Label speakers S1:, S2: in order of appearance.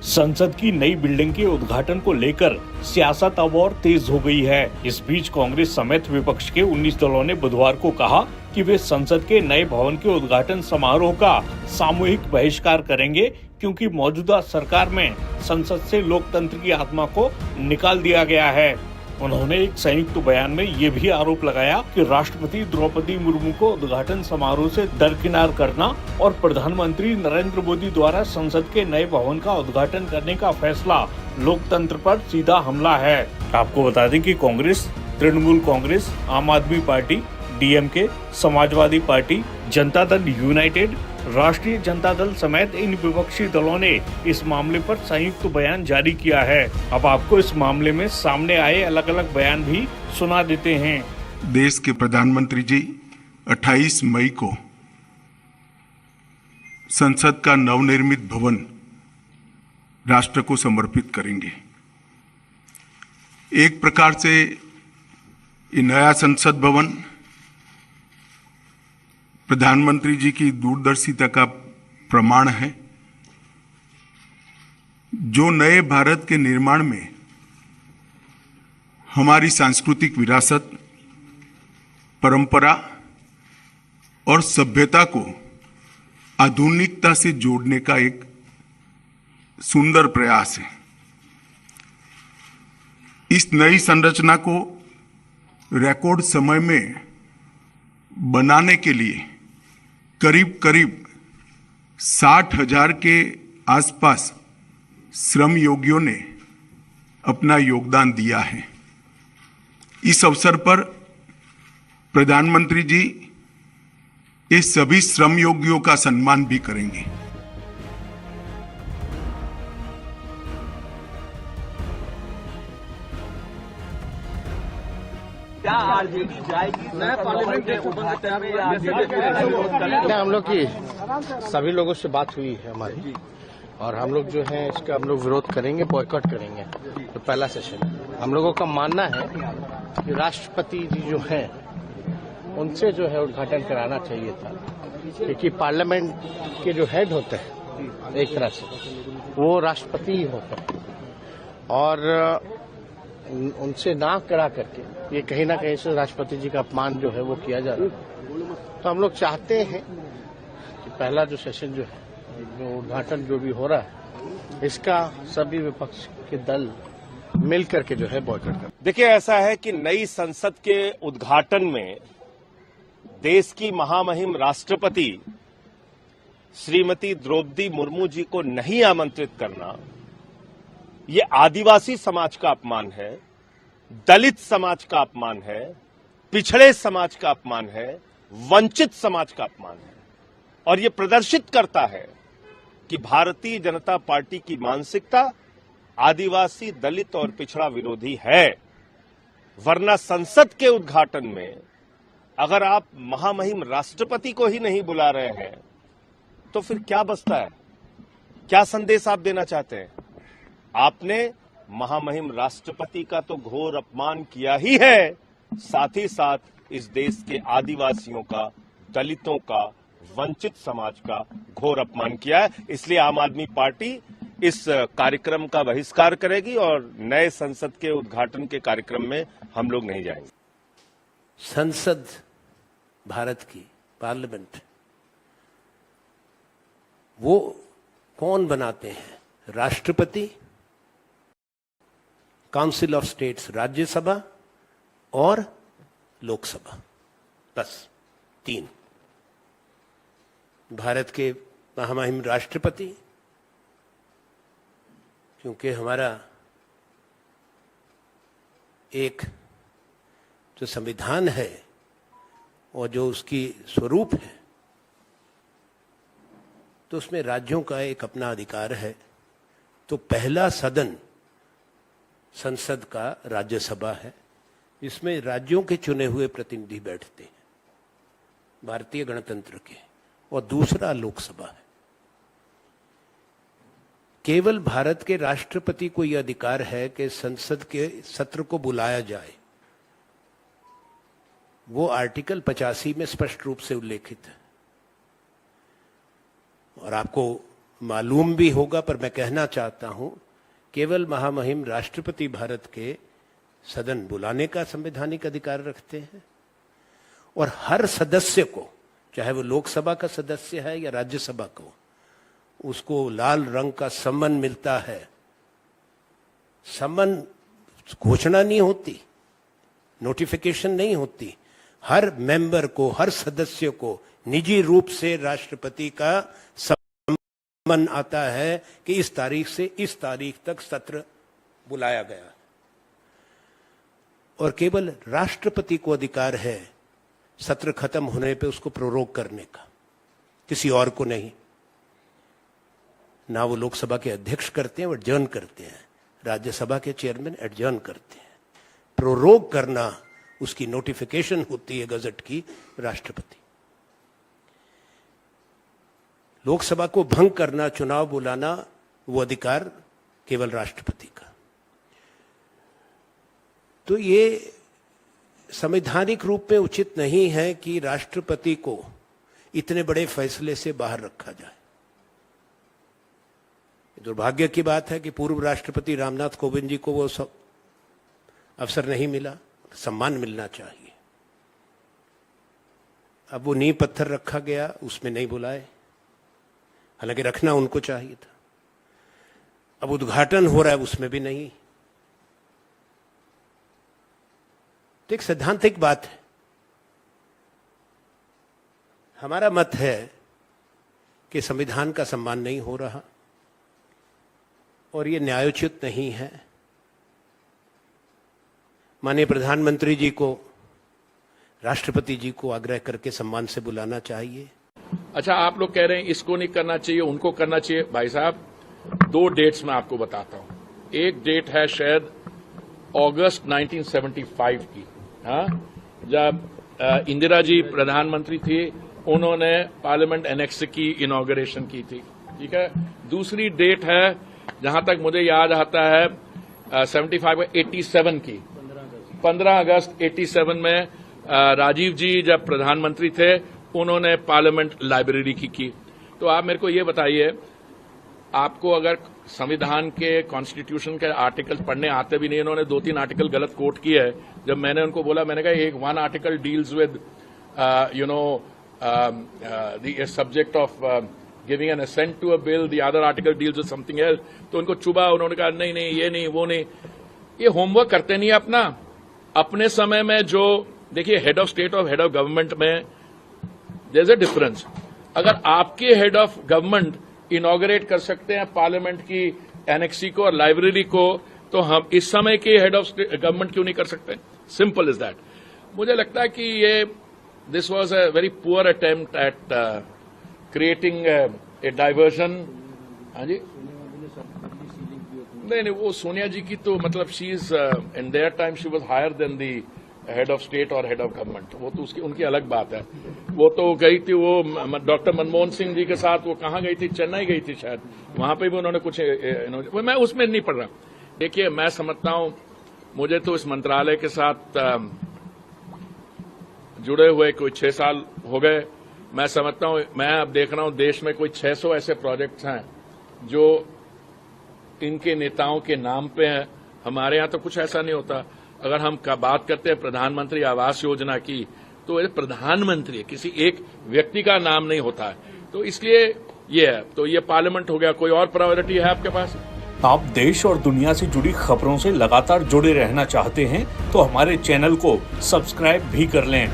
S1: संसद की नई बिल्डिंग के उद्घाटन को लेकर सियासत अब और तेज हो गई है। इस बीच कांग्रेस समेत विपक्ष के 19 दलों ने बुधवार को कहा कि वे संसद के नए भवन के उद्घाटन समारोह का सामूहिक बहिष्कार करेंगे, क्योंकि मौजूदा सरकार में संसद से लोकतंत्र की आत्मा को निकाल दिया गया है। उन्होंने एक संयुक्त बयान में ये भी आरोप लगाया कि राष्ट्रपति द्रौपदी मुर्मू को उद्घाटन समारोह से दरकिनार करना और प्रधानमंत्री नरेंद्र मोदी द्वारा संसद के नए भवन का उद्घाटन करने का फैसला लोकतंत्र पर सीधा हमला है। आपको बता दें कि कांग्रेस, तृणमूल कांग्रेस, आम आदमी party, DMK, Samajwadi party, Janata Dal United, राष्ट्रीय जनता दल समेत इन विपक्षी दलों ने इस मामले पर संयुक्त बयान जारी किया है। अब आपको इस मामले में सामने आए अलग अलग बयान भी सुना देते हैं।
S2: देश के प्रधानमंत्री जी 28 मई को संसद का नवनिर्मित भवन राष्ट्र को समर्पित करेंगे। एक प्रकार से ये नया संसद भवन प्रधानमंत्री जी की दूरदर्शिता का प्रमाण है, जो नए भारत के निर्माण में हमारी सांस्कृतिक विरासत, परंपरा और सभ्यता को आधुनिकता से जोड़ने का एक सुंदर प्रयास है। इस नई संरचना को रिकॉर्ड समय में बनाने के लिए करीब 60,000 के आसपास श्रम योगियों ने अपना योगदान दिया है। इस अवसर पर प्रधानमंत्री जी इस सभी श्रम योगियों का सम्मान भी करेंगे।
S3: क्या आरजेडी जाएगी नया पार्लियामेंट के उद्घाटन में? आरजेडी
S4: हम लोग की सभी लोगों से बात हुई है हमारी, और हम लोग जो है इसका हम लोग विरोध करेंगे, बॉयकॉट करेंगे। तो पहला सेशन हम लोगों का मानना है कि राष्ट्रपति जी जो हैं उनसे जो है उद्घाटन कराना चाहिए था, क्योंकि पार्लियामेंट के जो हेड होते हैं एक तरह से वो राष्ट्रपति ही होते हैं, और उनसे ना करा करके ये कहीं ना कहीं से राष्ट्रपति जी का अपमान जो है वो किया जा रहा है। तो हम लोग चाहते हैं कि पहला जो सेशन जो है, जो उद्घाटन जो भी हो रहा है, इसका सभी विपक्ष के दल मिल करके जो है बॉयकॉट कर।
S5: देखिए, ऐसा है कि नई संसद के उद्घाटन में देश की महामहिम राष्ट्रपति श्रीमती द्रौपदी मुर्मू जी को नहीं आमंत्रित करना, ये आदिवासी समाज का अपमान है, दलित समाज का अपमान है, पिछड़े समाज का अपमान है, वंचित समाज का अपमान है। और ये प्रदर्शित करता है कि भारतीय जनता पार्टी की मानसिकता आदिवासी, दलित और पिछड़ा विरोधी है। वरना संसद के उद्घाटन में अगर आप महामहिम राष्ट्रपति को ही नहीं बुला रहे हैं तो फिर क्या बचता है? क्या संदेश आप देना चाहते हैं? आपने महामहिम राष्ट्रपति का तो घोर अपमान किया ही है, साथ ही साथ इस देश के आदिवासियों का, दलितों का, वंचित समाज का घोर अपमान किया है। इसलिए आम आदमी पार्टी इस कार्यक्रम का बहिष्कार करेगी और नए संसद के उद्घाटन के कार्यक्रम में हम लोग नहीं जाएंगे।
S6: संसद भारत की पार्लियामेंट वो कौन बनाते हैं? राष्ट्रपति, काउंसिल ऑफ स्टेट्स राज्यसभा और लोकसभा, बस 3। भारत के महामहिम राष्ट्रपति, क्योंकि हमारा एक जो संविधान है और जो उसकी स्वरूप है, तो उसमें राज्यों का एक अपना अधिकार है। तो पहला सदन संसद का राज्यसभा है, इसमें राज्यों के चुने हुए प्रतिनिधि बैठते हैं भारतीय गणतंत्र के, और दूसरा लोकसभा है। केवल भारत के राष्ट्रपति को यह अधिकार है कि संसद के सत्र को बुलाया जाए। वो आर्टिकल 85 में स्पष्ट रूप से उल्लेखित है। और आपको मालूम भी होगा, पर मैं कहना चाहता हूं, केवल महामहिम राष्ट्रपति भारत के सदन बुलाने का संवैधानिक अधिकार रखते हैं और हर सदस्य को, चाहे वो लोकसभा का सदस्य है या राज्यसभा को, उसको लाल रंग का सम्मन मिलता है। सम्मन घोषणा नहीं होती, नोटिफिकेशन नहीं होती, हर मेंबर को, हर सदस्य को निजी रूप से राष्ट्रपति का सम्मन आता है कि इस तारीख से इस तारीख तक सत्र बुलाया गया और केवल राष्ट्रपति को अधिकार है सत्र खत्म होने पे उसको प्रोरोग करने का, किसी और को नहीं। ना वो लोकसभा के अध्यक्ष करते हैं, वो एडजर्न करते हैं, राज्यसभा के चेयरमैन एडजर्न करते हैं। प्रोरोग करना, उसकी नोटिफिकेशन होती है गजट की, राष्ट्रपति। लोकसभा को भंग करना, चुनाव बुलाना, वो अधिकार केवल राष्ट्रपति का। तो ये संवैधानिक रूप में उचित नहीं है कि राष्ट्रपति को इतने बड़े फैसले से बाहर रखा जाए। दुर्भाग्य की बात है कि पूर्व राष्ट्रपति रामनाथ कोविंद जी को वो सब अवसर नहीं मिला, सम्मान मिलना चाहिए। अब वो नींव पत्थर रखा गया, उसमें नहीं बुलाए, हालांकि रखना उनको चाहिए था। अब उद्घाटन हो रहा है, उसमें भी नहीं। तो एक सैद्धांतिक बात है। हमारा मत है कि संविधान का सम्मान नहीं हो रहा और ये न्यायोचित नहीं है। माननीय प्रधानमंत्री जी को, राष्ट्रपति जी को आग्रह करके सम्मान से बुलाना चाहिए।
S7: अच्छा, आप लोग कह रहे हैं इसको नहीं करना चाहिए, उनको करना चाहिए। भाई साहब, 2 डेट्स मैं आपको बताता हूं। एक डेट है शायद अगस्त 1975 की, हाँ, जब इंदिरा जी प्रधानमंत्री थी, उन्होंने पार्लियामेंट एनेक्स की इनॉग्रेशन की थी, ठीक है। दूसरी डेट है, जहां तक मुझे याद आता है, 87 की 15 अगस्त 87 में राजीव जी जब प्रधानमंत्री थे, उन्होंने पार्लियामेंट लाइब्रेरी की। तो आप मेरे को ये बताइए, आपको अगर संविधान के कॉन्स्टिट्यूशन के आर्टिकल पढ़ने आते भी नहीं, इन्होंने 2-3 आर्टिकल गलत कोट किए है। जब मैंने उनको बोला, मैंने कहा one article deals with the subject of giving an assent to a bill, the other article deals with something else, तो उनको चुभा। उन्होंने कहा नहीं नहीं, ये नहीं, वो नहीं। ये होमवर्क करते नहीं अपना। अपने समय में जो देखिए, हेड ऑफ स्टेट और हेड ऑफ गवर्नमेंट में देयर इज अ डिफरेंस। अगर आपके हेड ऑफ गवर्नमेंट इनॉग्रेट कर सकते हैं पार्लियामेंट की एनेक्सी को और लाइब्रेरी को, तो हम इस समय के हेड ऑफ गवर्नमेंट क्यों नहीं कर सकते? Simple is that. मुझे लगता है कि ये this was a very poor attempt at creating a diversion. हाँ जी, नहीं, वो सोनिया जी की तो मतलब she is in their time she was higher than the head of state और हेड ऑफ गवर्नमेंट। वो तो उसकी उनकी अलग बात है। वो तो गई थी, वो डॉक्टर मनमोहन सिंह जी के साथ वो कहाँ गई थी, चेन्नई गई थी शायद, वहां पे भी उन्होंने कुछ, मैं उसमें नहीं पढ़ रहा। देखिए, मैं समझता हूं, मुझे तो इस मंत्रालय के साथ जुड़े हुए कोई 6 साल हो गए। मैं समझता हूं, मैं अब देख रहा हूं देश में कोई 600 ऐसे प्रोजेक्ट्स हैं जो इनके नेताओं के नाम पे हैं। हमारे यहां तो कुछ ऐसा नहीं होता। अगर हम बात करते हैं प्रधानमंत्री आवास योजना की, तो ये प्रधानमंत्री है, किसी एक व्यक्ति का नाम नहीं होता है। तो इसलिए ये है, तो ये पार्लियामेंट हो गया। कोई और प्रायोरिटी है आपके पास?
S1: आप देश और दुनिया से जुड़ी खबरों से लगातार जुड़े रहना चाहते हैं तो हमारे चैनल को सब्सक्राइब भी कर लें